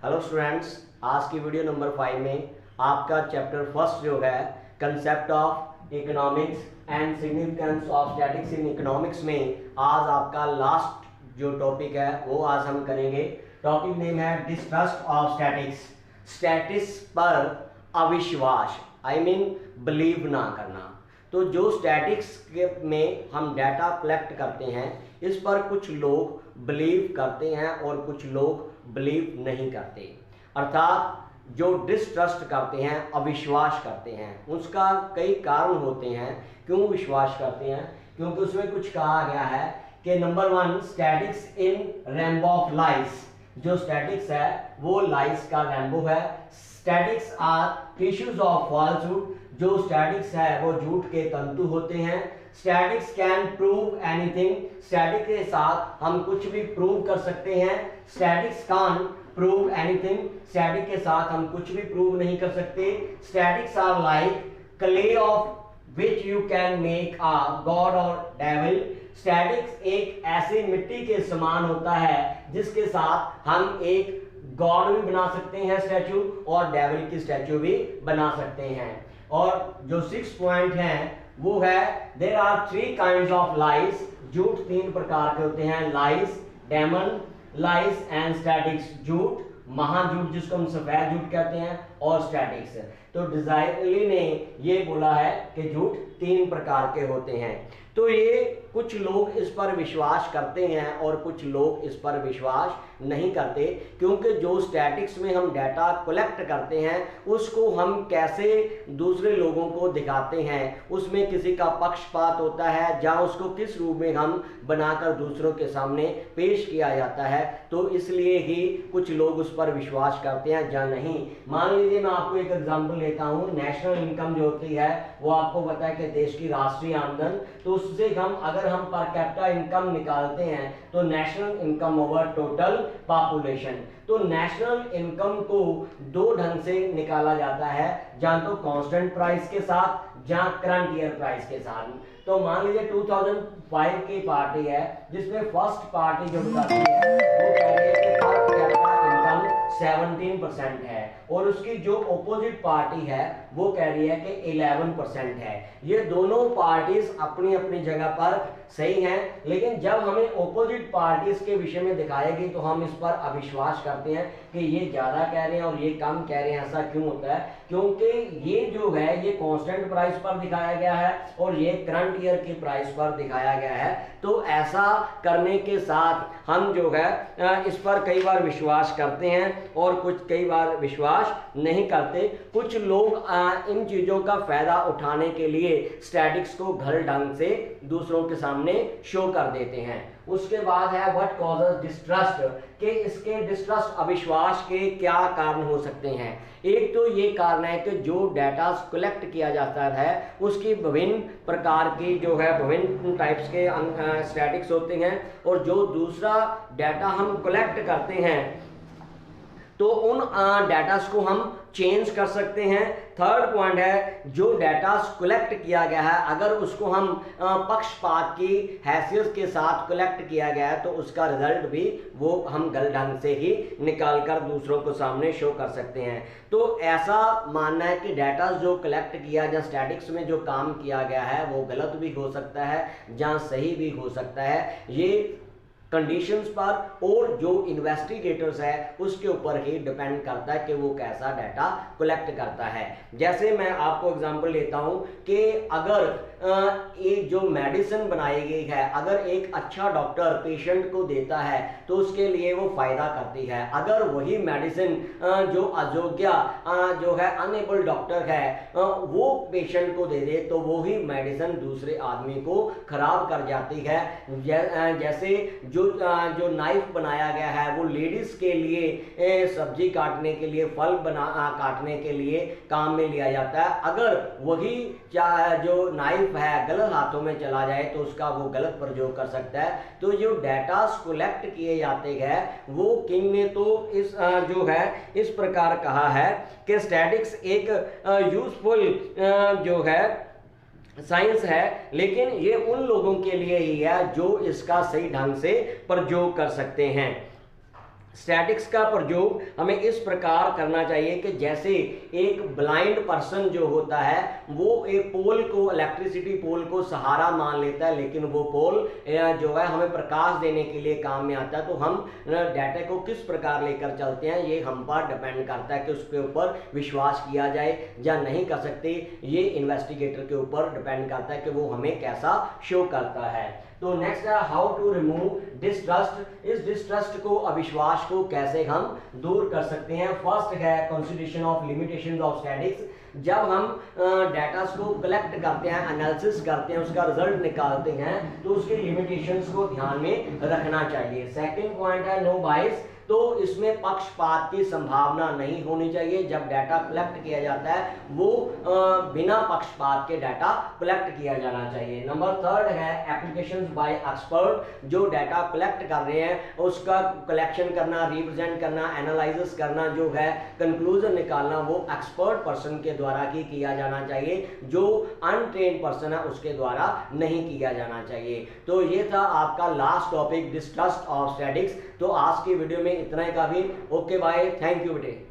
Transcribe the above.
Hello students, आज की video number 5 में आपका चैप्टर फर्स्ट जो है concept of economics and significance of statics in economics में आज आपका लास्ट जो टॉपिक है वो आज हम करेंगे। टॉपिक नेम है डिस्ट्रस्ट ऑफ स्टैटिक्स। स्टैटिक्स पर अविश्वास, आई मीन बिलीव ना करना। तो जो स्टैटिक्स के में हम डाटा कलेक्ट करते हैं इस पर कुछ लोग बिलीव करते हैं और कुछ लोग बिलीव नहीं करते, अर्थात जो डिस्ट्रस्ट करते हैं, अविश्वास करते हैं। उसका कई कारण होते हैं क्यों विश्वास करते हैं, क्योंकि उसमें कुछ कहा गया है कि number 1 statistics in rainbow of lies. जो स्टैटिक्स है वो लाइस का रैम्बो है। Statistics are tissues of falsehood. जो स्टैटिक्स है वो झूठ के तंतु होते हैं। Statistics can prove anything. Static के साथ हम कुछ भी प्रूव कर सकते हैं। Statistics can prove anything. Static के साथ हम कुछ भी प्रूव नहीं कर सकते। Statistics are like clay of which you can make a God और डेविल। स्टैटिक्स एक ऐसी मिट्टी के समान होता है जिसके साथ हम एक गॉड भी बना सकते हैं स्टैचू, और डेविल की स्टैचू भी बना सकते हैं। और जो 6 पॉइंट हैं वो है देयर आर 3 काइंड्स ऑफ लाइस। झूठ 3 प्रकार के होते हैं, लाइस, डेमन लाइस एंड स्टैटिक्स। झूठ, महाझूठ जिसको हम सफेद झूठ कहते हैं, और स्टैटिक्स। तो डिजायरली ने ये बोला है कि झूठ 3 प्रकार के होते हैं। तो ये कुछ लोग इस पर विश्वास करते हैं और कुछ लोग इस पर विश्वास नहीं करते, क्योंकि जो स्टैटिक्स में हम डाटा कलेक्ट करते हैं उसको हम कैसे दूसरे लोगों को दिखाते हैं, उसमें किसी का पक्षपात होता है, जहाँ उसको किस रूप में हम बनाकर दूसरों के सामने पेश किया जाता है। तो इसलिए ही कुछ लोग उस पर विश्वास करते हैं या नहीं। मान लीजिए मैं आपको एक एग्जांपल लेता हूँ। नेशनल इनकम जो होती है वो आपको पता है कि देश की राष्ट्रीय आमदन, तो उससे अगर हम पर कैपिटा इनकम निकालते हैं तो national income over total population. तो नेशनल इनकम को 2 ढंग से निकाला जाता है, जहां तो कांस्टेंट प्राइस के साथ, जहां करंट ईयर प्राइस के साथ। तो मान लीजिए 2005 की पार्टी है जिसमें फर्स्ट पार्टी जो बताती है वो कह रही है कि पर कैपिटा इनकम 17% है, और उसकी जो ऑपोजिट पार्टी है वो कह रही है कि 11% है। ये दोनों पार्टीज अपनी अपनी जगह पर सही हैं, लेकिन जब हमें ऑपोजिट पार्टीज के विषय में दिखाएगी तो हम इस पर अविश्वास करते हैं कि ये ज्यादा कह रहे हैं और ये कम कह रहे हैं। ऐसा क्यों होता है? क्योंकि ये जो है ये कांस्टेंट प्राइस पर दिखाया गया है और ये करंट ईयर की प्राइस पर दिखाया गया है। तो ऐसा करने के साथ हम जो है इस पर कई बार विश्वास करते हैं और कुछ कई बार विश्वास नहीं करते। कुछ लोग इन चीजों का फायदा उठाने के लिए स्टैटिक्स को गलत ढंग से दूसरों के सामने शो कर देते हैं। उसके बाद है व्हाट कॉजेस डिस्ट्रस्ट, कि इसके डिस्ट्रस्ट अविश्वास के क्या कारण हो सकते हैं। एक तो ये कारण है कि जो डाटा कलेक्ट किया जाता है उसकी विभिन्न प्रकार की जो है विभिन्न टाइप्स के स्टैटिक्स होते हैं, और जो दूसरा डाटा हम कलेक्ट करते हैं तो उन डाटास को हम चेंज कर सकते हैं। थर्ड पॉइंट है जो डाटा कलेक्ट किया गया है अगर उसको हम पक्षपात की हैसियत के साथ कलेक्ट किया गया है तो उसका रिजल्ट भी वो हम गलत ढंग से ही निकाल कर दूसरों को सामने शो कर सकते हैं। तो ऐसा मानना है कि डाटा जो कलेक्ट किया या स्टैटिक्स में जो काम किया गया है वो गलत भी हो सकता है, जहाँ सही भी हो सकता है। ये कंडीशंस पर और जो इन्वेस्टिगेटर्स है उसके ऊपर ही डिपेंड करता है कि वो कैसा डाटा कलेक्ट करता है। जैसे मैं आपको एग्जांपल लेता हूं कि अगर एक जो मेडिसिन बनाई गई है अगर एक अच्छा डॉक्टर पेशेंट को देता है तो उसके लिए वो फायदा करती है। अगर वही मेडिसिन जो अयोग्य जो है अनएबल डॉक्टर है वो पेशेंट को दे दे तो वही मेडिसिन दूसरे आदमी को खराब कर जाती है। जैसे जो नाइफ बनाया गया है वो लेडीज के लिए सब्जी काटने के लिए, फल काटने के लिए काम में लिया जाता है। अगर वही जो नाइफ है गलत हाथों में चला जाए तो उसका वो गलत प्रयोग कर सकता है। तो जो डाटा कलेक्ट किए जाते हैं वो किंग ने तो इस जो है इस प्रकार कहा है कि स्टैटिक्स एक यूजफुल जो है साइंस है, लेकिन ये उन लोगों के लिए ही है जो इसका सही ढंग से प्रयोग कर सकते हैं। स्टैटिक्स का प्रयोग हमें इस प्रकार करना चाहिए कि जैसे एक ब्लाइंड पर्सन जो होता है वो एक पोल को, इलेक्ट्रिसिटी पोल को सहारा मान लेता है, लेकिन वो पोल जो है हमें प्रकाश देने के लिए काम में आता है। तो हम डाटा को किस प्रकार लेकर चलते हैं ये हम पर डिपेंड करता है कि उसके ऊपर विश्वास किया जाए या नहीं कर सकते। ये इन्वेस्टिगेटर के ऊपर डिपेंड करता है कि वो हमें कैसा शो करता है। तो नेक्स्ट है हाउ टू रिमूव डिस्ट्रस्ट। इस डिस्ट्रस्ट को, अविश्वास को कैसे हम दूर कर सकते हैं। फर्स्ट है consideration of limitations of statics. जब हम डाटा को कलेक्ट करते हैं, एनालिसिस करते हैं, उसका रिजल्ट निकालते हैं तो उसके लिमिटेशंस को ध्यान में रखना चाहिए। सेकंड पॉइंट है नो बायस। तो इसमें पक्षपात की संभावना नहीं होनी चाहिए। जब डाटा कलेक्ट किया जाता है वो बिना पक्षपात के डाटा कलेक्ट किया जाना चाहिए। नंबर थर्ड है एप्लीकेशंस बाय एक्सपर्ट। जो डाटा कलेक्ट कर रहे हैं उसका कलेक्शन करना, रिप्रेजेंट करना, एनालिसिस करना, जो है कंक्लूजन निकालना, वो एक्सपर्ट पर्सन के द्वारा ही किया जाना चाहिए। जो अनट्रेन्ड पर्सन है उसके द्वारा नहीं किया जाना चाहिए। तो ये था आपका last topic, distrust of statics. तो आज की वीडियो में इतना ही काफी। ओके बाय, थैंक यू बेटे।